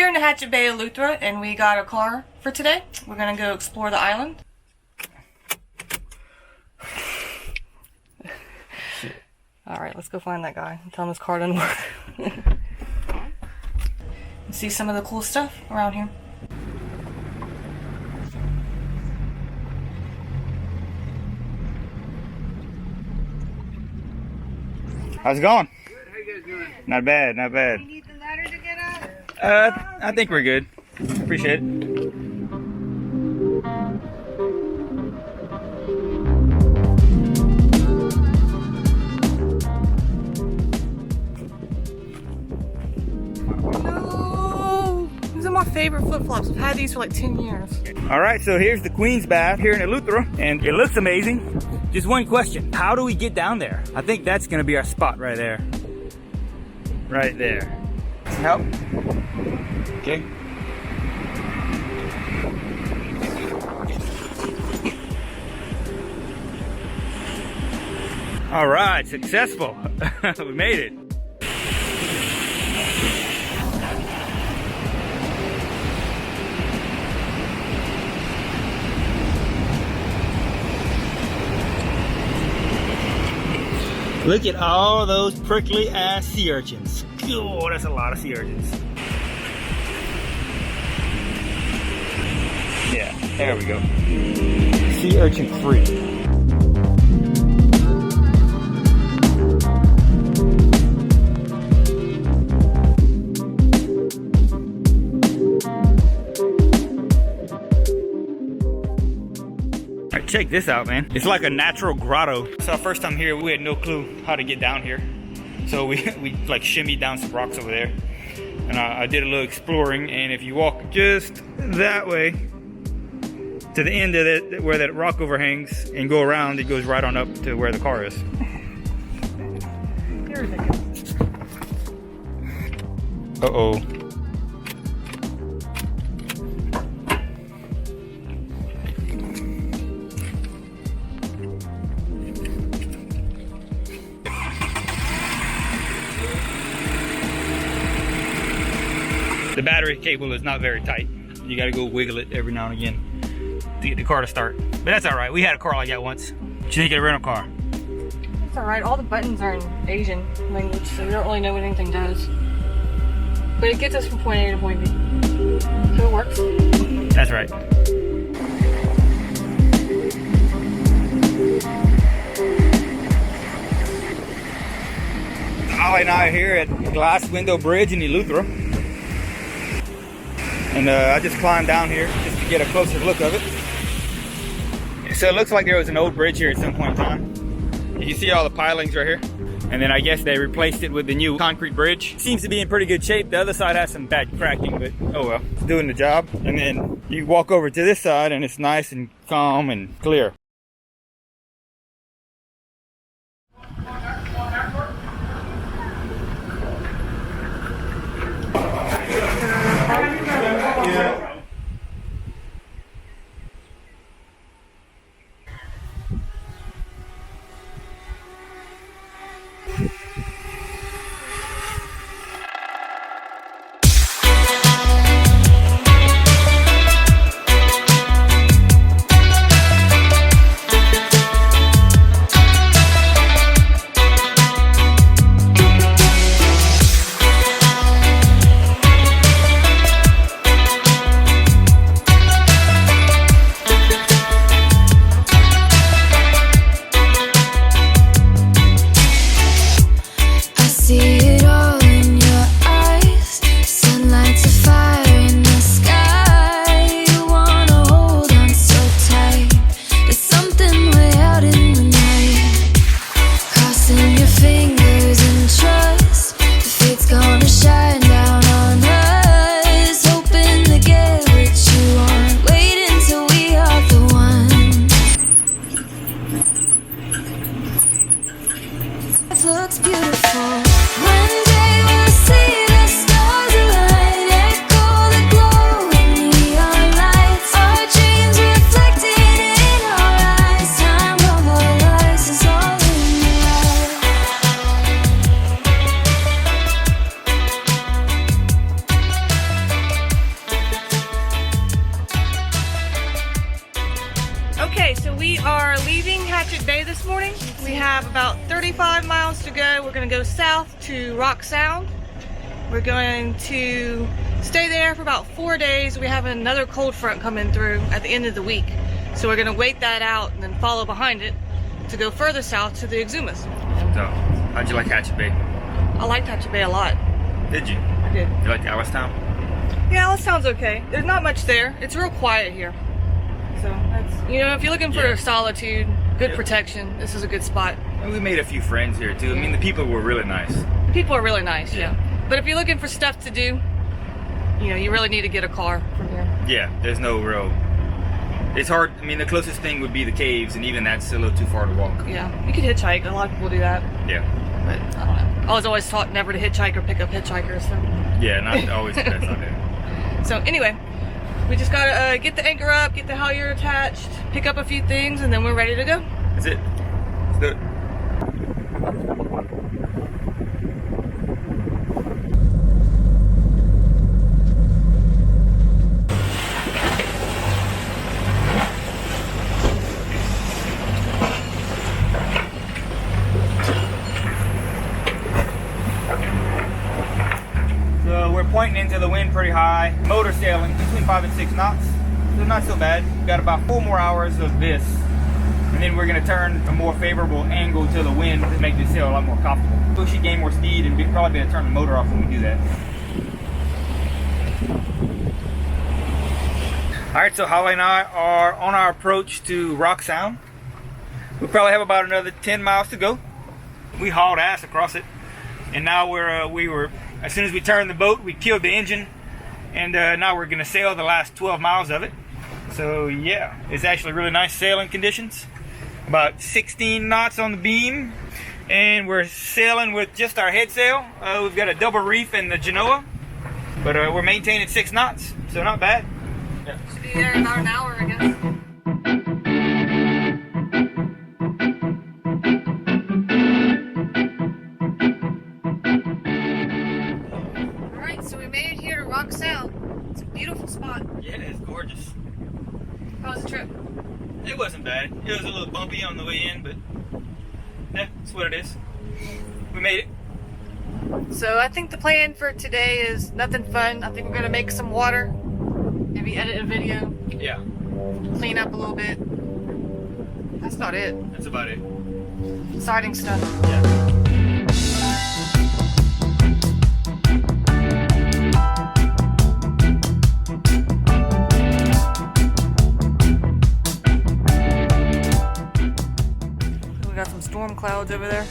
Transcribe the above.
in the Hatchet Bay, Eleuthera, and we got a car for today. We're gonna go explore the island. Alright, let's go find that guy and tell him his car doesn't work. And see some of the cool stuff around here. How's it going? Good. How you guys doing? Not bad, not bad. You need the ladder to get up? I think we're good. Appreciate it. No! These are my favorite flip-flops. I've had these for like 10 years. All right, so here's the Queen's Bath here in Eleuthera, and it looks amazing. Just one question, how do we get down there? I think that's gonna be our spot right there. Right there. Some help? Okay. All right, successful. We made it. Look at all those prickly ass sea urchins. Oh, that's a lot of sea urchins. Yeah, there we go. Sea urchin free. Check this out, man. It's like a natural grotto. So our first time here, we had no clue how to get down here. So we like shimmied down some rocks over there. And I did a little exploring, and if you walk just that way to the end of it, where that rock overhangs, and go around, it goes right on up to where the car is. You're ridiculous. Uh-oh. The battery cable is not very tight. You gotta go wiggle it every now and again to get the car to start. But that's all right. We had a car like that once. What you think of a rental car? It's alright. All the buttons are in Asian language, so we don't really know what anything does. But it gets us from point A to point B. So it works. That's right. Ollie and I are here at Glass Window Bridge in Eleuthera. And I just climbed down here just to get a closer look of it. So it looks like there was an old bridge here at some point in time. You see all the pilings right here? And then I guess they replaced it with the new concrete bridge. Seems to be in pretty good shape. The other side has some bad cracking, but oh well, it's doing the job. And then you walk over to this side and it's nice and calm and clear. are leaving Hatchet Bay this morning. We have about 35 miles to go. We're going to go south to Rock Sound. We're going to stay there for about 4 days. We have another cold front coming through at the end of the week. So we're going to wait that out and then follow behind it to go further south to the Exumas. So, how'd you like Hatchet Bay? I liked Hatchet Bay a lot. Did you? I did. You like Alistown? Yeah, that sounds okay. There's not much there. It's real quiet here. So that's, you know, if you're looking for solitude, good protection, this is a good spot. And we made a few friends here too. I mean, the people were really nice. The people are really nice, yeah. But if you're looking for stuff to do, you know, you really need to get a car from here. Yeah, there's no road. It's hard. I mean, the closest thing would be the caves, and even that's a little too far to walk. Yeah, you could hitchhike. A lot of people do that. Yeah. But I don't know. I was always taught never to hitchhike or pick up hitchhikers. So. Yeah, not always the best idea. So anyway, we just gotta get the anchor up, get the halyard attached, pick up a few things, and then we're ready to go. That's it. Let's do it. So we're pointing into the wind pretty high. Motor sailing between 5 and 6 knots. So not so bad. We've got about 4 more hours of this. And then we're going to turn a more favorable angle to the wind to make this sail a lot more comfortable. So we should gain more speed and probably be able to turn the motor off when we do that. Alright, so Holly and I are on our approach to Rock Sound. We probably have about another 10 miles to go. We hauled ass across it. And now as soon as we turned the boat, we killed the engine. And now we're going to sail the last 12 miles of it. So yeah, it's actually really nice sailing conditions. About 16 knots on the beam. And we're sailing with just our head sail. We've got a double reef in the Genoa. But we're maintaining 6 knots, so not bad. Yeah. Should be there in about an hour, I guess. Alright, so we made it here to Rock Sound. It's a beautiful spot. Yeah, it's gorgeous. How was the trip? It wasn't bad. It was a little bumpy on the way in, but yeah, that's what it is. We made it. So I think the plan for today is nothing fun. I think we're gonna make some water, maybe edit a video, Yeah, clean up a little bit. That's about it. that's about it. Exciting stuff. Yeah. We got some storm clouds over there.